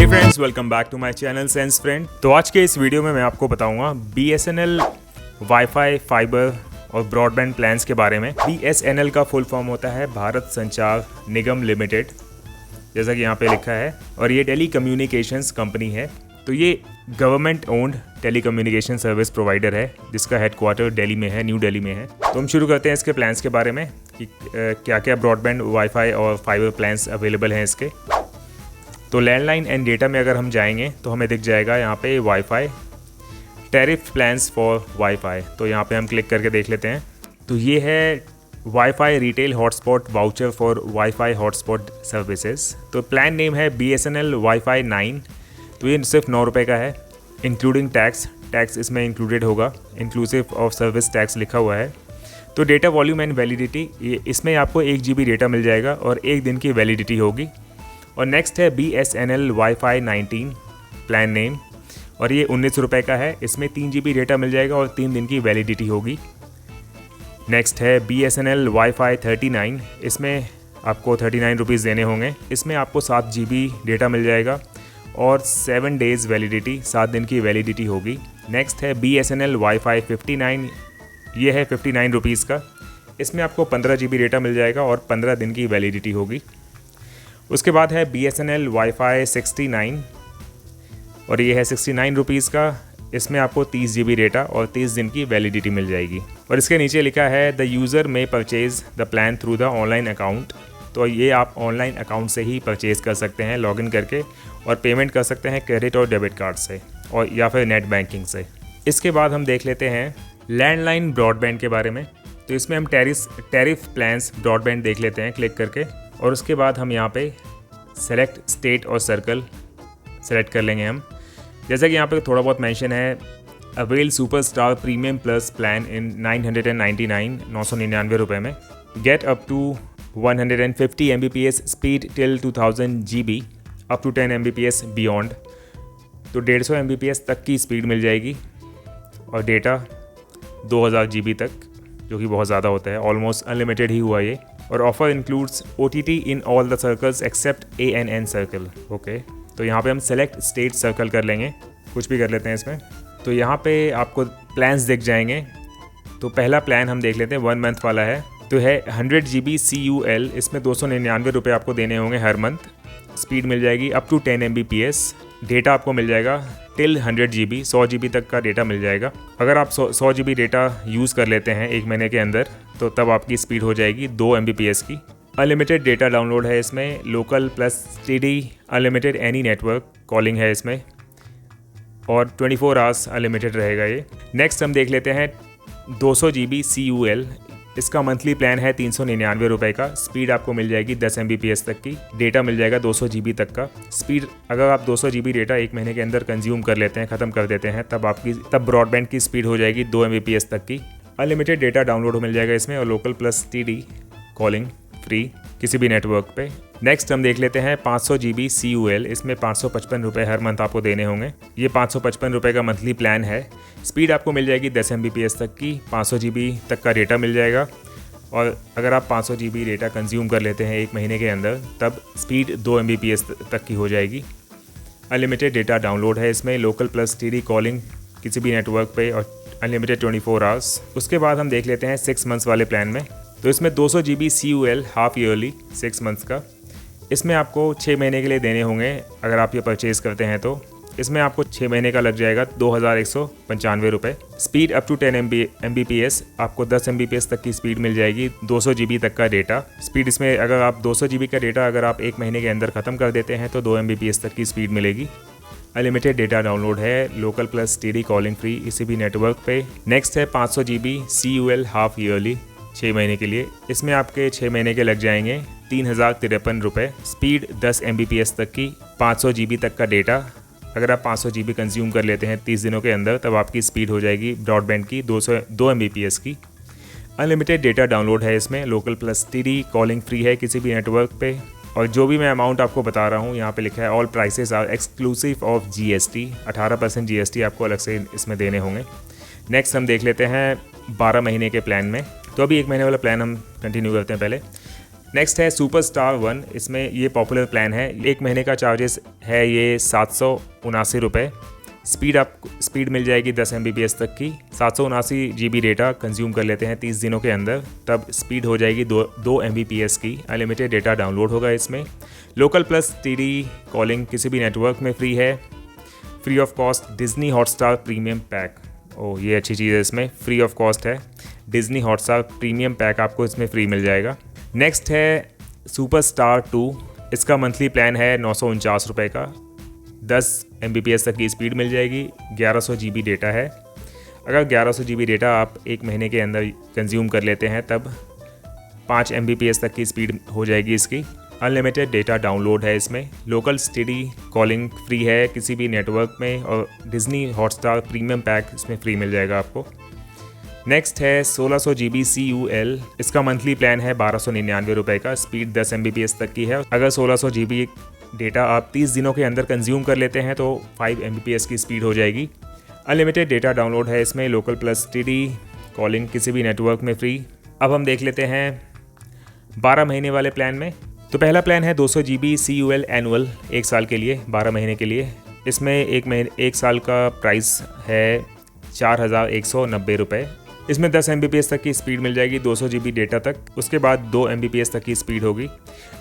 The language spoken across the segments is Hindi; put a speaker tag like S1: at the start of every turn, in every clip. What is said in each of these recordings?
S1: Friends, welcome back to my channel sense friend. तो आज के इस वीडियो में मैं आपको बताऊंगा BSNL वाईफाई, फाइबर और ब्रॉडबैंड प्लान्स के बारे में। BSNL का फुल फॉर्म होता है भारत संचार निगम लिमिटेड, जैसा कि यहाँ पे लिखा है, और ये टेली कम्युनिकेशंस कंपनी है। तो ये government owned telecommunication service provider है, जिसका हेडक्वार्टर दिल्ली में है, न्यू दिल्ली में है। तो हम शुरू करते हैं इसके प्लान्स के बारे में कि क्या क्या ब्रॉडबैंड, वाईफाई और फाइबर प्लान्स अवेलेबल हैं इसके। तो लैंडलाइन एंड डेटा में अगर हम जाएंगे तो हमें दिख जाएगा यहाँ पे wifi tariff plans for wifi. तो यहाँ पे हम क्लिक करके देख लेते हैं। तो ये है wifi retail hotspot voucher for wifi hotspot services. तो प्लान नेम है BSNL वाईफाई 9। तो ये सिर्फ 9 रुपये का है, इंक्लूडिंग टैक्स इसमें इंक्लूडेड होगा, इंक्लूसिव ऑफ सर्विस टैक्स लिखा हुआ है। तो डेटा वॉल्यूम एंड वैलिडिटी, इसमें आपको 1 GB डेटा मिल जाएगा और 1 दिन की वैलिडिटी होगी। और नेक्स्ट है BSNL वाईफाई 19 प्लान नेम, और ये 19 रुपये का है। इसमें 3 GB डेटा मिल जाएगा और 3 दिन की वैलिडिटी होगी। नेक्स्ट है BSNL वाईफाई 39, इसमें आपको 39 रुपीज़ देने होंगे। इसमें आपको 7 GB डेटा मिल जाएगा और 7 डेज़ वैलिडिटी, 7 दिन की वैलिडिटी होगी। नेक्स्ट है BSNL वाईफाई 59, ये है 59 रुपीज़ का। इसमें आपको 15 GB डेटा मिल जाएगा और 15 दिन की वैलिडिटी होगी। उसके बाद है BSNL वाईफाई 69, और ये है 69 रुपीज़ का। इसमें आपको 30 GB डेटा और 30 दिन की वैलिडिटी मिल जाएगी। और इसके नीचे लिखा है द यूज़र में purchase the plan through the online account. तो ये आप ऑनलाइन अकाउंट से ही परचेज़ कर सकते हैं, लॉगिन करके, और पेमेंट कर सकते हैं क्रेडिट और डेबिट कार्ड से, और या फिर नेट बैंकिंग से। इसके बाद हम देख लेते हैं लैंडलाइन ब्रॉडबैंड के बारे में। तो इसमें हम टैरिफ प्लान्स ब्रॉडबैंड देख लेते हैं क्लिक करके, और उसके बाद हम यहाँ पे सेलेक्ट स्टेट और सर्कल सेलेक्ट कर लेंगे हम। जैसा कि यहाँ पे थोड़ा बहुत मेंशन है, avail superstar premium plus plan in 999 रुपये में, get up to 150 Mbps speed till 2000 GB up to 10 Mbps beyond. तो 150 Mbps तक की स्पीड मिल जाएगी और डेटा 2000 GB तक, जो कि बहुत ज़्यादा होता है, ऑलमोस्ट अनलिमिटेड ही हुआ ये। और offer includes OTT in all the circles except ANN circle. Okay, तो यहाँ पे हम सेलेक्ट स्टेट सर्कल कर लेंगे, कुछ भी कर लेते हैं इसमें। तो यहाँ पे आपको प्लान्स दिख जाएंगे। तो पहला प्लान हम देख लेते हैं, 1 मंथ वाला है। तो है 100 GB CUL, इसमें 299 रुपये आपको देने होंगे हर मंथ। स्पीड मिल जाएगी अप टू 10 Mbps, डेटा आपको मिल जाएगा टिल 100 GB, 100 GB तक का डेटा मिल जाएगा। अगर आप 100 GB डेटा यूज़ कर लेते हैं 1 महीने के अंदर, तो तब आपकी स्पीड हो जाएगी 2 Mbps की। अनलिमिटेड डेटा डाउनलोड है इसमें, local plus TD, unlimited any network calling है इसमें, और 24 आवर्स अनलिमिटेड रहेगा ये। नेक्स्ट हम देख लेते हैं 200 GB CUL, इसका मंथली प्लान है 399 रुपये का। स्पीड आपको मिल जाएगी 10 Mbps तक की, डेटा मिल जाएगा 200 GB तक का। स्पीड, अगर आप 200 GB डेटा 1 महीने के अंदर कंज्यूम कर लेते हैं, ख़त्म कर देते हैं, तब ब्रॉडबैंड की स्पीड हो जाएगी 2 Mbps तक की। अनलिमिटेड डेटा डाउनलोड मिल जाएगा इसमें, और local plus TD calling free किसी भी नेटवर्क पे। नेक्स्ट हम देख लेते हैं 500 GB CUL, इसमें 555 रुपये हर मंथ आपको देने होंगे। ये 555 रुपये का मंथली प्लान है। स्पीड आपको मिल जाएगी 10 Mbps तक की, 500 GB तक का डेटा मिल जाएगा। और अगर आप 500 GB डेटा कंज्यूम कर लेते हैं 1 महीने के अंदर, तब स्पीड 2 Mbps तक की हो जाएगी। अनलिमिटेड डेटा डाउनलोड है इसमें, लोकल प्लस TD कॉलिंग किसी भी नेटवर्क पे, और अनलिमिटेड 24 आवर्स। उसके बाद हम देख लेते हैं 6 मंथ्स वाले प्लान में। तो इसमें 200 GB CUL half yearly 6 months का, इसमें आपको 6 महीने के लिए देने होंगे। अगर आप ये परचेज़ करते हैं तो इसमें आपको 6 महीने का लग जाएगा 2195 रुपये। स्पीड अप टू 10 Mbps, आपको 10 Mbps तक की स्पीड मिल जाएगी, 200 GB तक का डेटा। स्पीड इसमें अगर आप 200 GB का डेटा अगर आप 1 महीने के अंदर ख़त्म कर देते हैं तो 2 Mbps तक की स्पीड मिलेगी। अनलिमिटेड डेटा डाउनलोड है, local plus TD calling free किसी भी नेटवर्क पे। नेक्स्ट है 500 GB CUL हाफ ईयरली 6 महीने के लिए, इसमें आपके 6 महीने के लग जाएंगे 3053 रुपये। स्पीड 10 Mbps तक की, 500 GB तक का डेटा। अगर आप 500 GB कंज्यूम कर लेते हैं 30 दिनों के अंदर, तब आपकी स्पीड हो जाएगी ब्रॉडबैंड की 2 Mbps की। अनलिमिटेड डेटा डाउनलोड है इसमें, local plus TD calling free है किसी भी नेटवर्क पे। और जो भी मैं अमाउंट आपको बता रहा हूँ, यहाँ पे लिखा है all prices are exclusive of GST, 18% GST आपको अलग से इसमें देने होंगे। नेक्स्ट हम देख लेते हैं 12 महीने के प्लान में। तो अभी 1 महीने वाला प्लान हम कंटिन्यू करते हैं पहले। नेक्स्ट है सुपरस्टार 1। इसमें ये पॉपुलर प्लान है। 1 महीने का चार्जेस है ये 779 रुपये। स्पीड मिल जाएगी 10 Mbps तक की। 779 GB डेटा कंज्यूम कर लेते हैं 30 दिनों के अंदर, तब स्पीड हो जाएगी 2 Mbps की। अनलिमिटेड डेटा डाउनलोड होगा इसमें। लोकल प्लस TD कॉलिंग किसी भी नेटवर्क में फ्री है। Free of cost Disney Hotstar premium pack. Oh, ये अच्छी चीज़ है, इसमें फ्री ऑफ कॉस्ट है। डिज्नी हॉटस्टार प्रीमियम पैक आपको इसमें फ्री मिल जाएगा। नेक्स्ट है सुपरस्टार 2। इसका मंथली प्लान है 949 रुपये का। 10 Mbps तक की स्पीड मिल जाएगी। 1100 GB डेटा है। अगर 1100 GB डेटा आप 1 महीने के अंदर कंज्यूम कर लेते हैं तब 5 Mbps तक की स्पीड हो जाएगी इसकी। अनलिमिटेड डेटा डाउनलोड है इसमें। लोकल स्टडी कॉलिंग फ्री है किसी भी नेटवर्क में, और डिज्नी हॉटस्टार प्रीमियम पैक इसमें फ्री मिल जाएगा आपको। नेक्स्ट है 1600 GB CUL। इसका मंथली प्लान है 1299 रुपये का। स्पीड 10 Mbps तक की है। अगर 1600 GB डेटा आप 30 दिनों के अंदर कंज्यूम कर लेते हैं तो 5 Mbps की स्पीड हो जाएगी। अनलिमिटेड डेटा डाउनलोड है इसमें। लोकल प्लस TD कॉलिंग किसी भी नेटवर्क में फ्री। अब हम देख लेते हैं 12 महीने वाले प्लान में। तो पहला प्लान है 200 GB CUL एनुअल, 1 साल के लिए, 12 महीने के लिए। इसमें एक साल का प्राइस है 4190 रुपये। इसमें 10 Mbps तक की स्पीड मिल जाएगी, 200 GB डेटा तक। उसके बाद 2 Mbps तक की स्पीड होगी।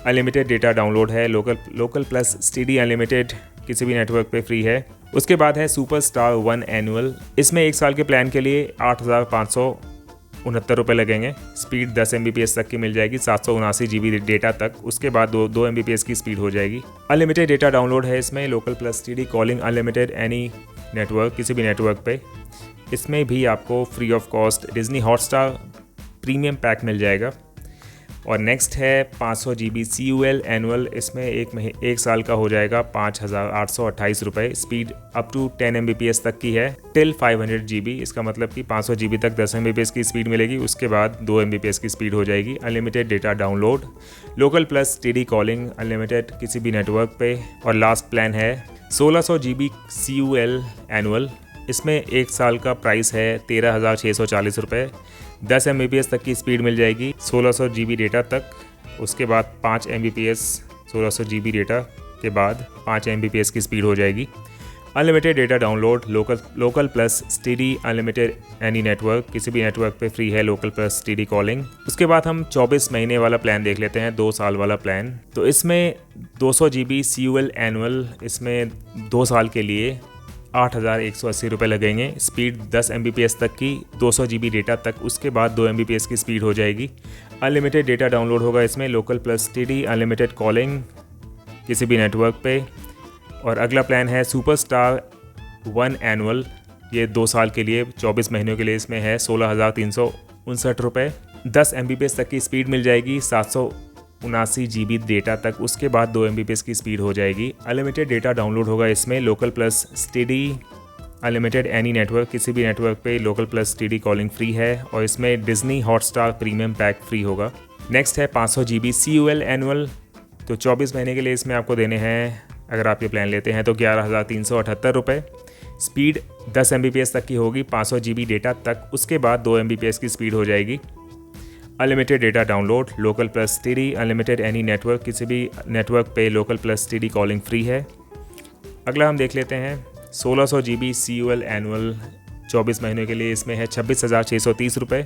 S1: अनलिमिटेड डेटा डाउनलोड है। लोकल प्लस TD अनलिमिटेड किसी भी नेटवर्क पे फ्री है। उसके बाद है सुपरस्टार 1 एनुअल। इसमें 1 साल के प्लान के लिए 8569 रुपये लगेंगे। स्पीड 10 Mbps तक की मिल जाएगी, 779 GB डेटा तक। उसके बाद 2 Mbps की स्पीड हो जाएगी। अनलिमिटेड डेटा डाउनलोड है इसमें। Local plus TD calling unlimited any network किसी भी नेटवर्क पे। इसमें भी आपको free of cost Disney Hotstar premium pack मिल जाएगा। और नेक्स्ट है 500 GB CUL एनुअल। इसमें 1 साल का हो जाएगा 5828 रुपये। स्पीड अप टू 10 Mbps तक की है टिल 500 GB। इसका मतलब कि 500 GB तक 10 Mbps की स्पीड मिलेगी। उसके बाद 2 Mbps की स्पीड हो जाएगी। Unlimited data download. Local plus TD calling unlimited किसी भी नेटवर्क पे। और लास्ट प्लान है 1600 GB CUL एनुअल। इसमें 1 साल का प्राइस है 13,640 रुपये। 10 Mbps तक की स्पीड मिल जाएगी, 1600 GB डेटा तक। उसके बाद 5 Mbps 1600 GB डेटा के बाद 5 Mbps की स्पीड हो जाएगी। Unlimited data download. Local plus TD unlimited any network किसी भी नेटवर्क पे फ्री है। Local plus TD calling. उसके बाद हम 24 महीने वाला प्लान देख लेते हैं, 2 साल वाला प्लान। तो इसमें 200 GB CUL एनुअल, इसमें 2 साल के लिए 8180 रुपये लगेंगे। स्पीड 10 Mbps तक की, 200 GB डेटा तक। उसके बाद 2 Mbps की स्पीड हो जाएगी। अनलिमिटेड डेटा डाउनलोड होगा इसमें। Local plus TD unlimited calling किसी भी नेटवर्क पे। और अगला प्लान है सुपरस्टार 1 एनुअल। ये 2 साल के लिए 24 महीनों के लिए इसमें है 16,359 रुपये। 10 Mbps तक की स्पीड मिल जाएगी, 779 GB डेटा तक। उसके बाद 2 Mbps की स्पीड हो जाएगी। अनलिमिटेड डेटा डाउनलोड होगा इसमें। Local plus TD unlimited any network किसी भी नेटवर्क पे। Local plus TD calling free है। और इसमें Disney Hotstar premium pack free होगा। नेक्स्ट है 500 GB CUL एनुअल। तो 24 महीने के लिए इसमें आपको देने हैं, अगर आप ये प्लान लेते हैं तो 11,378 रुपये। स्पीड 10 Mbps तक की होगी, 500 GB डेटा तक। उसके बाद 2 Mbps की स्पीड हो जाएगी। Unlimited data download. Local plus TD unlimited any network किसी भी नेटवर्क पे। Local plus TD calling free है। अगला हम देख लेते हैं 1600 GB CUL एनुअल। 24 महीनों के लिए इसमें है 26,630 रुपये।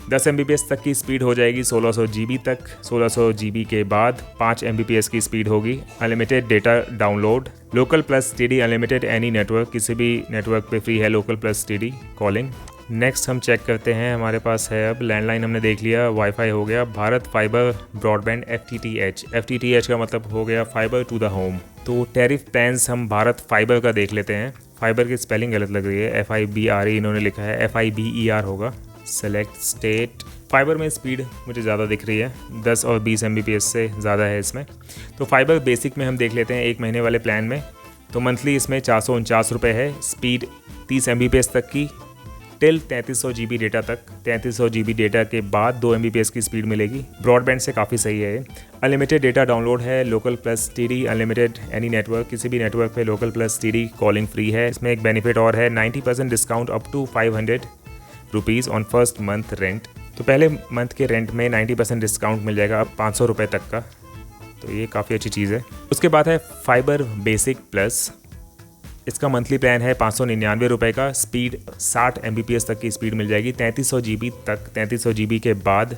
S1: 10 Mbps तक की स्पीड हो जाएगी, 1600 GB तक। 1600 GB के बाद 5 Mbps की स्पीड होगी। Unlimited data download. Local plus TD unlimited any network किसी भी नेटवर्क पे फ्री है। Local plus TD calling. Next हम चेक करते हैं, हमारे पास है अब लैंडलाइन हमने देख लिया, वाईफाई हो गया, भारत फाइबर ब्रॉडबैंड FTTH का मतलब हो गया फाइबर टू द होम। तो टैरिफ प्लान्स हम भारत फाइबर का देख लेते हैं। फाइबर की स्पेलिंग गलत लग रही है, FIBRE इन्होंने लिखा है, FIBER होगा। Select state. फाइबर में स्पीड मुझे ज़्यादा दिख रही है, 10 और 20 Mbps से ज़्यादा है इसमें। तो फाइबर बेसिक में हम देख लेते हैं 1 महीने वाले प्लान में। तो मंथली इसमें 449 रुपये है। स्पीड 30 Mbps तक की टिल 3300 GB डेटा तक। 3300 GB डेटा के बाद 2 Mbps की स्पीड मिलेगी। ब्रॉडबैंड से काफ़ी सही है। अनलिमिटेड डेटा डाउनलोड है। Local plus TD unlimited any network किसी भी नेटवर्क पे। Local plus TD calling free है। इसमें एक बेनिफिट और है, 90% discount up to 500 rupees on first month rent. तो पहले मंथ के रेंट में 90% डिस्काउंट मिल जाएगा अब 500 रुपये तक का, तो ये काफ़ी अच्छी चीज़ है। उसके बाद है फाइबर बेसिक प्लस। इसका मंथली प्लान है 599 रुपये का। स्पीड 60 Mbps तक की स्पीड मिल जाएगी, 3300 GB तक। 3300 GB के बाद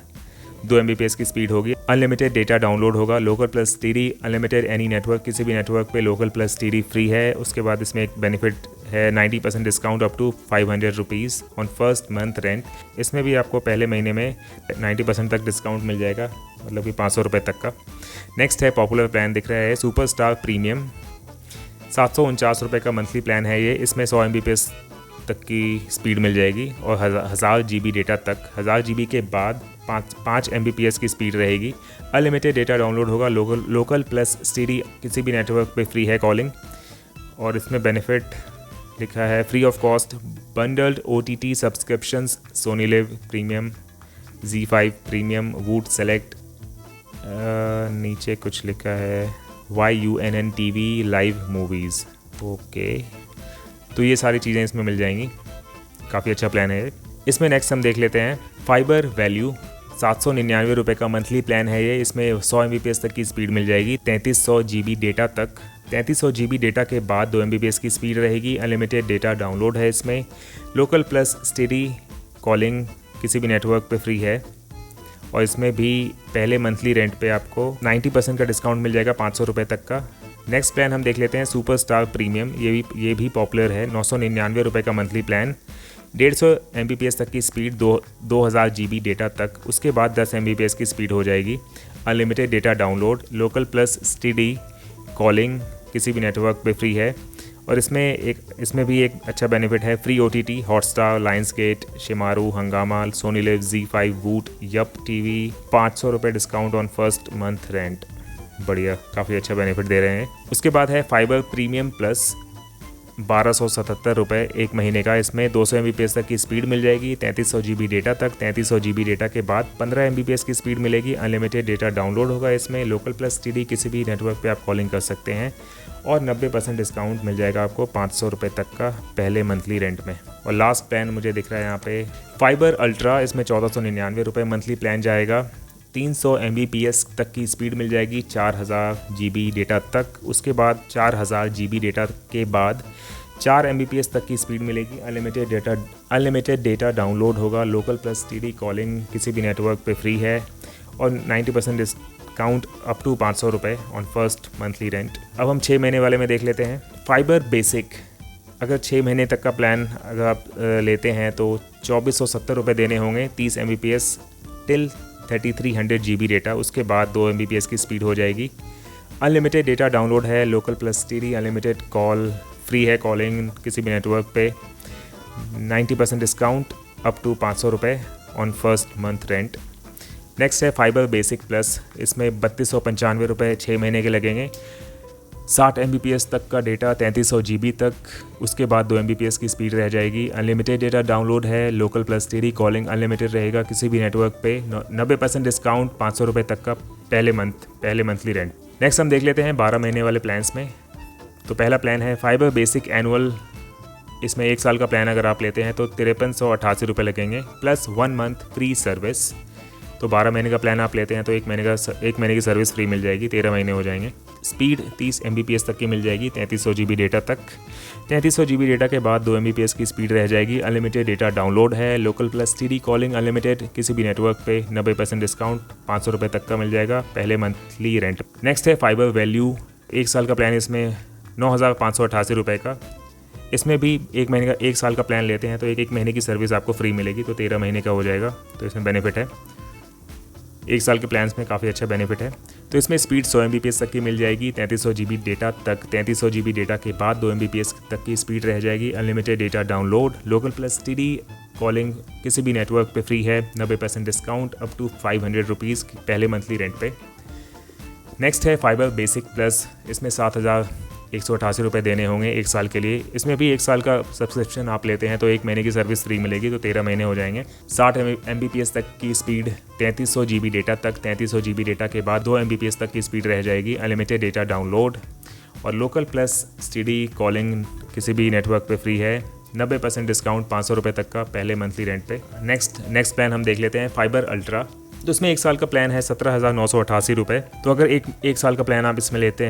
S1: 2 Mbps की स्पीड होगी। अनलिमिटेड डेटा डाउनलोड होगा। Local plus TD unlimited any network, किसी भी नेटवर्क पे लोकल प्लस टीडी फ्री है। उसके बाद इसमें एक बेनिफिट है 90% discount up to 500 rupees on first month rent. इसमें भी आपको पहले महीने में 90% तक डिस्काउंट मिल जाएगा, मतलब कि 500 रुपये तक का। नेक्स्ट है पॉपुलर प्लान दिख रहा है सुपर स्टार प्रीमियम। 749 रुपये का मंथली प्लान है ये। इसमें 100 Mbps तक की स्पीड मिल जाएगी और 1000 GB डेटा तक। 1000 GB के बाद 5 Mbps की स्पीड रहेगी। अनलिमिटेड डेटा डाउनलोड होगा। लोकल प्लस स्टीडी किसी भी नेटवर्क पे फ्री है कॉलिंग। और इसमें बेनिफिट लिखा है free of cost bundled OTT subscriptions, Sony Liv premium, Z5 premium, Voot select, नीचे कुछ लिखा है YUNN TV live movies. Okay, तो ये सारी चीज़ें इसमें मिल जाएंगी। काफ़ी अच्छा प्लान है। इसमें नेक्स्ट हम देख लेते हैं फाइबर वैल्यू। 799 रुपये का मंथली प्लान है ये। इसमें 100 Mbps तक की स्पीड मिल जाएगी, 3300 GB डेटा तक। 3300 GB डेटा के बाद 2 Mbps की स्पीड रहेगी। अनलिमिटेड डेटा डाउनलोड है इसमें। लोकल प्लस स्टेडी कॉलिंग किसी भी नेटवर्क पे फ्री है। और इसमें भी पहले मंथली रेंट पे आपको 90% का डिस्काउंट मिल जाएगा 500 रुपये तक का। नेक्स्ट प्लान हम देख लेते हैं सुपर स्टार प्रीमियम। ये भी पॉपुलर है। 999 रुपये का मंथली प्लान। 150 Mbps तक की स्पीड, 2000 GB डेटा तक। उसके बाद 10 Mbps की स्पीड हो जाएगी। Unlimited data download, local plus steady calling किसी भी नेटवर्क पे फ्री है। और इसमें भी एक अच्छा बेनिफिट है free OTT Hotstar, Lionsgate, Shemaroo, हंगामा, सोनी लिव, Z5, वूट, यप TV। 500 रुपये discount on first month rent. बढ़िया, काफ़ी अच्छा बेनिफिट दे रहे हैं। उसके बाद है फाइबर प्रीमियम प्लस, 1277 रुपये एक महीने का। इसमें 200 Mbps तक की स्पीड मिल जाएगी, 3300 GB डेटा तक। 3300 GB डेटा के बाद 15 Mbps की स्पीड मिलेगी। अनलिमिटेड डेटा डाउनलोड होगा इसमें। लोकल प्लस टीडी किसी भी नेटवर्क पे आप कॉलिंग कर सकते हैं। और 90% डिस्काउंट मिल जाएगा आपको 500 रुपये तक का पहले मंथली रेंट में। और लास्ट प्लान मुझे दिख रहा है यहाँ पे फाइबर अल्ट्रा। इसमें 1499 रुपये मंथली प्लान जाएगा। 300 Mbps तक की स्पीड मिल जाएगी, 4000 GB डेटा तक। उसके बाद 4000 GB डेटा के बाद 4 Mbps तक की स्पीड मिलेगी। अनलिमिटेड डेटा डाउनलोड होगा। लोकल प्लस टीडी कॉलिंग किसी भी नेटवर्क पे फ्री है। और 90% डिस्काउंट अप टू 500 रुपये ऑन फर्स्ट मंथली रेंट। अब हम 6 महीने वाले में देख लेते हैं फाइबर बेसिक। अगर 6 महीने तक का प्लान अगर आप लेते हैं तो 2470 रुपये देने होंगे। 30 Mbps टिल 3300 GB डेटा। उसके बाद 2 Mbps की स्पीड हो जाएगी। अनलिमिटेड डेटा डाउनलोड है। Local plus TD unlimited call free है कॉलिंग किसी भी नेटवर्क पे। 90% डिस्काउंट अप टू 500 रुपये on first month rent. Next है फाइबर बेसिक प्लस। इसमें 3295 रुपये 6 महीने के लगेंगे। 60 Mbps तक का डेटा, 3300 GB तक। उसके बाद 2 Mbps की स्पीड रह जाएगी। अनलिमिटेड डेटा डाउनलोड है। Local plus TD calling unlimited रहेगा किसी भी नेटवर्क पे। 90% डिस्काउंट 500 रुपये तक का पहले मंथली रेंट। नेक्स्ट हम देख लेते हैं 12 महीने वाले प्लान्स में। तो पहला प्लान है फाइबर बेसिक एनुअल। इसमें 1 साल का प्लान अगर आप लेते हैं तो 5388 रुपये लगेंगे प्लस 1 मंथ फ्री सर्विस। तो 12 महीने का प्लान आप लेते हैं तो 1 महीने की सर्विस फ्री मिल जाएगी, 13 महीने हो जाएंगे। स्पीड 30 Mbps तक की मिल जाएगी, 3300 GB डेटा तक। 3300 GB डेटा के बाद 2 Mbps की स्पीड रह जाएगी। अनलिमिटेड डेटा डाउनलोड है। Local plus TD calling unlimited किसी भी नेटवर्क पे। 90% डिस्काउंट 500 रुपये तक का मिल जाएगा पहले मंथली रेंट। नेक्स्ट है फाइबर वैल्यू। 1 साल का प्लान इसमें 9588 रुपये का। इसमें भी 1 साल का प्लान लेते हैं तो 1 महीने की सर्विस आपको फ्री मिलेगी, तो 13 महीने का हो जाएगा। तो इसमें बेनिफिट है। 1 साल के प्लान्स में काफ़ी अच्छा बेनिफिट है। तो इसमें स्पीड 100 Mbps तक की मिल जाएगी, 3300 GB डेटा तक। 3300 GB डेटा के बाद 2 Mbps तक की स्पीड रह जाएगी। Unlimited data download. Local plus TD calling किसी भी नेटवर्क पे फ्री है। 90% डिस्काउंट अप टू 500 रुपीज़ पहले मंथली रेंट पे। नेक्स्ट है फाइबर बेसिक प्लस। इसमें 7188 रुपये देने होंगे 1 साल के लिए। इसमें भी 1 साल का सब्सक्रिप्शन आप लेते हैं तो 1 महीने की सर्विस फ्री मिलेगी, तो 13 महीने हो जाएंगे। 60 Mbps तक की स्पीड, 3300 GB डेटा तक। 3300 GB डेटा के बाद 2 Mbps तक की स्पीड रह जाएगी। अनलिमिटेड डेटा डाउनलोड और लोकल प्लस टीडी कॉलिंग किसी भी नेटवर्क पे फ्री है। 90% डिस्काउंट 500 रुपये तक का पहले मंथली रेंट पे। नेक्स्ट प्लान हम देख लेते हैं फाइबर अल्ट्रा। तो इसमें 1 साल का प्लान है 17,988 रुपये। तो अगर एक साल का प्लान आप इसमें लेते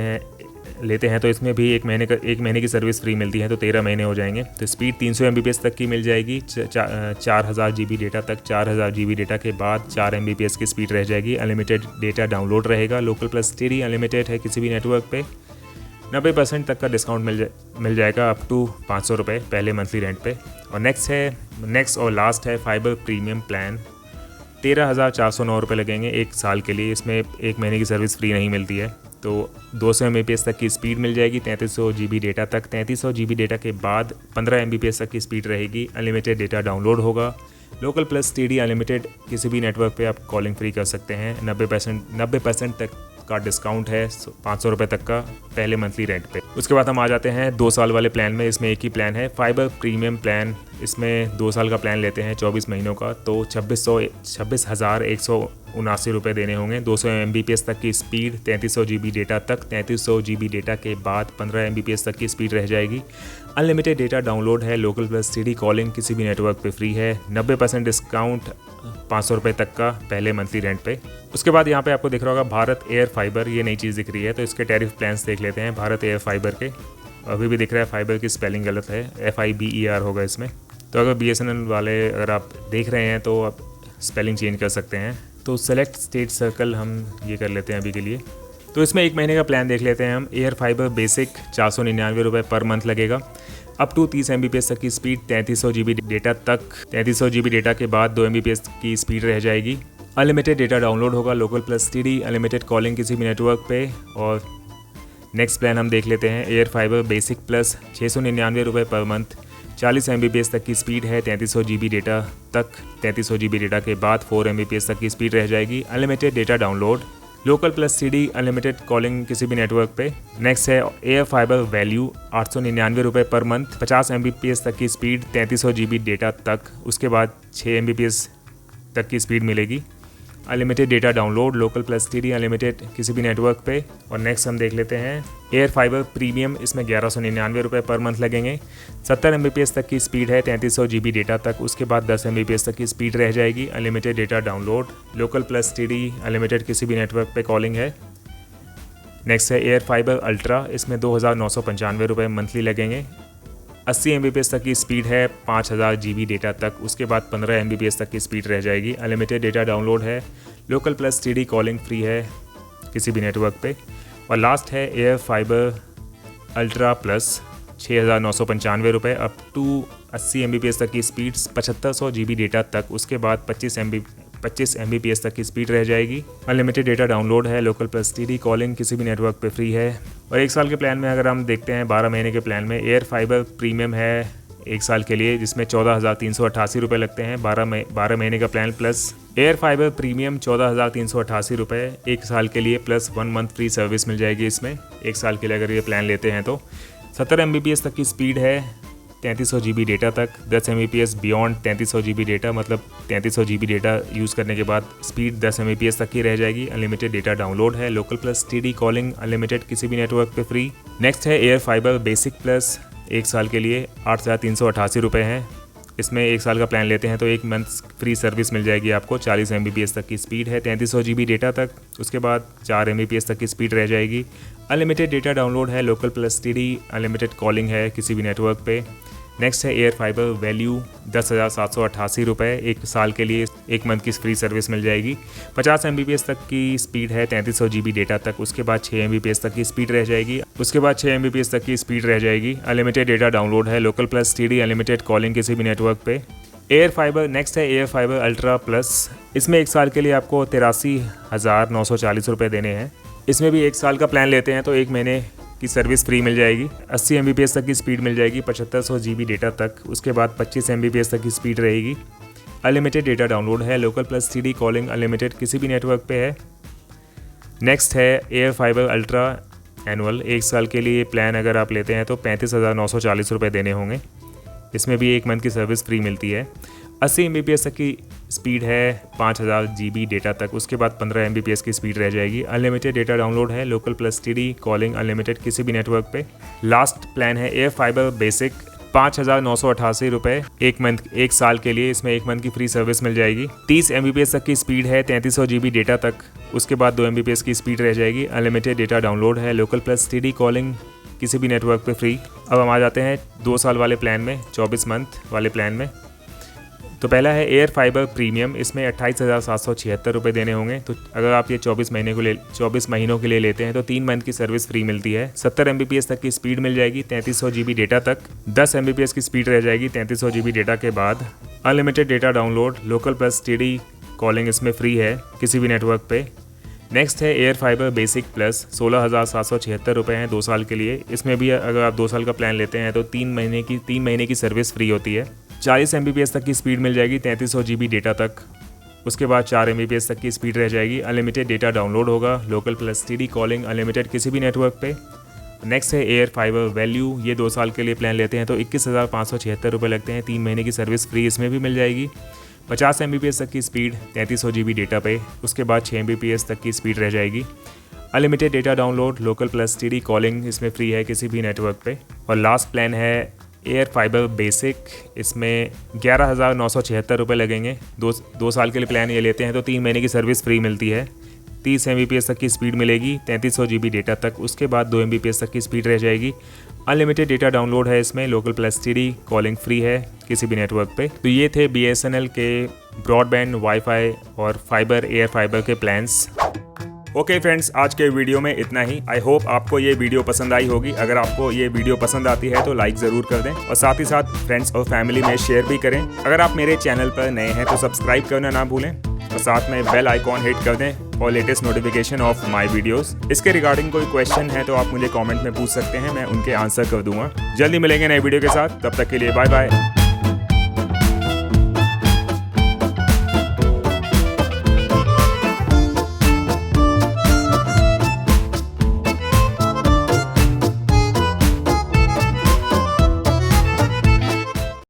S1: हैं तो इसमें भी एक महीने की सर्विस फ्री मिलती है, तो 13 महीने हो जाएंगे। तो स्पीड 300 MBPS तक की मिल जाएगी, 4000 GB डेटा तक। 4000 GB डेटा के बाद 4 MBPS की स्पीड रह जाएगी। अनलिमिटेड डेटा डाउनलोड रहेगा, लोकल प्लस TD अनलिमिटेड है किसी भी नेटवर्क पे। 90% तक का डिस्काउंट मिल जाएगा अप टू 500 रुपये पहले मंथली रेंट पे। और नेक्स्ट और लास्ट है फाइबर प्रीमियम प्लान। 13,409 रुपये लगेंगे 1 साल के लिए। इसमें 1 महीने की सर्विस फ्री नहीं मिलती है। तो 200 MBPS तक की स्पीड मिल जाएगी, 3300 GB डेटा तक। 3300 GB डेटा के बाद 15 MBPS तक की स्पीड रहेगी। अनलिमिटेड डेटा डाउनलोड होगा, लोकल प्लस TD अनलिमिटेड किसी भी नेटवर्क पे आप कॉलिंग फ्री कर सकते हैं। 90% तक का डिस्काउंट है 500 रुपये तक का पहले मंथली रेंट पे। उसके बाद हम आ जाते हैं 2 साल वाले प्लान में। इसमें एक ही प्लान है फाइबर प्रीमियम प्लान। इसमें 2 साल का प्लान लेते हैं 24 महीनों का, तो 26,179 रुपये देने होंगे। 200 MBPS तक की स्पीड, 3300 GB डेटा तक। 3300 GB डेटा के बाद 15 MBPS तक की स्पीड रह जाएगी। अनलिमिटेड डेटा डाउनलोड है, लोकल प्लस TD कॉलिंग किसी भी नेटवर्क पे फ्री है। 90% डिस्काउंट 500 रुपये तक का पहले मंथली रेंट पे। उसके बाद यहाँ पे आपको दिख रहा होगा भारत एयर फाइबर, ये नई चीज़ दिख रही है। तो इसके टैरिफ प्लान्स देख लेते हैं भारत एयर फाइबर के। अभी भी दिख रहा है फाइबर की स्पेलिंग गलत है, FIBER होगा इसमें। तो अगर BSNL वाले अगर आप देख रहे हैं तो आप स्पेलिंग चेंज कर सकते हैं। तो सेलेक्ट स्टेट सर्कल हम ये कर लेते हैं अभी के लिए। तो इसमें 1 महीने का प्लान देख लेते हैं हम। एयर फाइबर बेसिक 499 रुपये पर मंथ लगेगा। अप टू 30 MBPS तक की स्पीड, 3300 GB डेटा तक। 3300 GB डेटा के बाद 2 MBPS की स्पीड रह जाएगी। अनलिमिटेड डेटा डाउनलोड होगा, local plus TD unlimited calling किसी भी नेटवर्क पे। और नेक्स्ट प्लान हम देख लेते हैं एयर फाइबर बेसिक प्लस 699 रुपये पर मंथ। 40 MBPS तक की स्पीड है, 3300 GB डेटा तक। 3300 GB डेटा के बाद 4 MBPS तक की स्पीड रह जाएगी। Unlimited data download, local plus TD unlimited calling किसी भी नेटवर्क पे। नेक्स्ट है एयर फाइबर वैल्यू 899 रुपये पर मंथ। 50 MBPS तक की स्पीड, 3300 GB डेटा तक। उसके बाद 6 MBPS तक की स्पीड मिलेगी। Unlimited data download, local plus TD unlimited किसी भी नेटवर्क पे। और नेक्स्ट हम देख लेते हैं एयर फाइबर प्रीमियम। इसमें 1199 रुपये पर मंथ लगेंगे। 70 MBPS तक की स्पीड है, 3300 GB डेटा तक। उसके बाद 10 MBPS तक की स्पीड रह जाएगी। Unlimited data download, local plus TD unlimited किसी भी नेटवर्क पे कॉलिंग है। नेक्स्ट है एयर फाइबर अल्ट्रा। इसमें 2,995 रुपये मंथली लगेंगे। 80 MBPS तक की स्पीड है, 5000 GB डेटा तक। उसके बाद 15 MBPS तक की स्पीड रह जाएगी। अनलिमिटेड डेटा डाउनलोड है, local plus TD calling free है किसी भी नेटवर्क पे। और लास्ट है एयर फाइबर अल्ट्रा प्लस 6,995 रुपये। अप टू 80 MBPS तक की स्पीड, 7500 GB डेटा तक। उसके बाद 25 MBPS तक की स्पीड रह जाएगी। अनलिमिटेड डेटा डाउनलोड है, लोकल प्लस TD कॉलिंग किसी भी नेटवर्क पे फ्री है। और 1 साल के प्लान में अगर हम देखते हैं 12 महीने के प्लान में, एयर फाइबर प्रीमियम है 1 साल के लिए, जिसमें 14,388 रुपये लगते हैं 12 महीने का plan. Plus air fibre premium 14,388 रुपये 1 साल के लिए, प्लस 1 मंथ फ्री सर्विस मिल जाएगी इसमें 1 साल के लिए अगर ये प्लान लेते हैं तो। 70 MBPS तक की स्पीड है, 3300 GB डेटा तक। 10 MBPS बियॉन्ड 3300 GB डेटा, मतलब 3300 GB डेटा यूज़ करने के बाद स्पीड 10 MBPS तक की रह जाएगी। अनलिमिटेड डेटा डाउनलोड है, local plus TD calling unlimited किसी भी नेटवर्क पे फ्री। नेक्स्ट है एयर फाइबर बेसिक प्लस 1 साल के लिए 8,388 रुपये हैं। इसमें 1 साल का प्लान लेते हैं तो 1 मंथ फ्री सर्विस मिल जाएगी आपको। 40 MBPS तक की स्पीड है, 3300 GB डेटा तक। उसके बाद 4 MBPS तक की स्पीड रह जाएगी। अनलिमिटेड डेटा डाउनलोड है, local plus TD unlimited calling है किसी भी नेटवर्क पे। नेक्स्ट है एयर फाइबर वैल्यू 10,788 रुपये 1 साल के लिए, 1 मंथ की फ्री सर्विस मिल जाएगी। 50 MBPS तक की स्पीड है, 3300 GB डेटा तक। उसके बाद 6 MBPS तक की स्पीड रह जाएगी। उसके बाद 6 MBPS तक की स्पीड रह जाएगी। अनलिमिटेड डेटा डाउनलोड है, local plus TD unlimited calling किसी भी नेटवर्क पे। एयर फाइबर नेक्स्ट है एयर फाइबर अल्ट्रा प्लस। इसमें 1 साल के लिए आपको 83,940 रुपये देने हैं। इसमें भी 1 साल का प्लान लेते हैं तो 1 महीने की सर्विस फ्री मिल जाएगी। 80 MBPS तक की स्पीड मिल जाएगी, 7500 GB डेटा तक। उसके बाद 25 MBPS तक की स्पीड रहेगी। अनलिमिटेड डेटा डाउनलोड है, local plus TD calling unlimited किसी भी नेटवर्क पे है। नेक्स्ट है एयर फाइबर अल्ट्रा एनुअल। 1 साल के लिए प्लान अगर आप लेते हैं तो 35,940 रुपये देने होंगे। इसमें भी 1 मंथ की सर्विस फ्री मिलती है। 80 MBPS तक की स्पीड है, 5000 GB डेटा तक। उसके बाद 15 MBPS की स्पीड रह जाएगी। अनलिमिटेड डेटा डाउनलोड है, local plus TD calling unlimited किसी भी नेटवर्क पे। लास्ट प्लान है एयर फाइबर बेसिक ₹5,988 एक मंथ, एक साल के लिए। इसमें एक मंथ की फ्री सर्विस मिल जाएगी। 30 MBPS तक की स्पीड है, 3300 GB डेटा तक। उसके बाद 2 MBPS की स्पीड रह जाएगी। अनलिमिटेड डेटा डाउनलोड है। लोकल प्लस STD कॉलिंग किसी भी नेटवर्क पे फ्री। अब हम आ जाते हैं 2 साल वाले प्लान में, 24 मंथ वाले प्लान में। तो पहला है एयर फाइबर प्रीमियम। इसमें ₹28,776 देने होंगे। तो अगर आप ये 24 महीनों के लिए लेते हैं तो 3 मंथ की सर्विस फ्री मिलती है। 70 MBPS तक की स्पीड मिल जाएगी, 3300 GB डेटा तक। 10 MBPS की स्पीड रह जाएगी 3300 GB डेटा के बाद। Unlimited data download, local plus STD calling इसमें फ्री है किसी भी नेटवर्क पे। नेक्स्ट है एयर फाइबर बेसिक प्लस, ₹16,776 हैं 2 साल के लिए। इसमें भी अगर आप 2 साल का प्लान लेते हैं तो 3 महीने की सर्विस फ्री होती है। 40 MBPS तक की स्पीड मिल जाएगी, 3300 GB डेटा तक। उसके बाद 4 MBPS तक की स्पीड रह जाएगी। अनलिमिटेड डेटा डाउनलोड होगा, local plus STD calling unlimited किसी भी नेटवर्क पे। नेक्स्ट है एयर फाइबर वैल्यू। ये 2 साल के लिए प्लान लेते हैं तो ₹21,576 लगते हैं। 3 महीने की सर्विस फ्री इसमें भी मिल जाएगी। 50 MBPS तक की स्पीड, 3300 GB डेटा पे। उसके बाद 6 MBPS तक की स्पीड रह जाएगी। Unlimited data download, local plus STD calling इसमें फ्री है किसी भी नेटवर्क पे। और लास्ट प्लान है एयर फाइबर बेसिक। इसमें ₹11,976 लगेंगे। 2 साल के लिए प्लान ये लेते हैं तो 3 महीने की सर्विस फ्री मिलती है। 30 MBPS तक की स्पीड मिलेगी, 3300 GB डेटा तक। उसके बाद 2 MBPS तक की स्पीड रह जाएगी। अनलिमिटेड डेटा डाउनलोड है इसमें, local plus STD calling free है किसी भी नेटवर्क पे। तो ये थे BSNL के ब्रॉडबैंड, वाईफाई और फाइबर, एयर फाइबर के प्लान्स। ओके फ्रेंड्स, आज के वीडियो में इतना ही। आई होप आपको ये वीडियो पसंद आई होगी। अगर आपको ये वीडियो पसंद आती है तो लाइक ज़रूर कर दें और साथ ही साथ फ्रेंड्स और फैमिली में शेयर भी करें। अगर आप मेरे चैनल पर नए हैं तो सब्सक्राइब करना ना भूलें और साथ में बेल आइकॉन हिट कर दें और latest notification of my videos. इसके रिगार्डिंग कोई क्वेश्चन है तो आप मुझे कमेंट में पूछ सकते हैं, मैं उनके आंसर कर दूंगा। जल्दी मिलेंगे नए वीडियो के साथ, तब तक के लिए बाय बाय।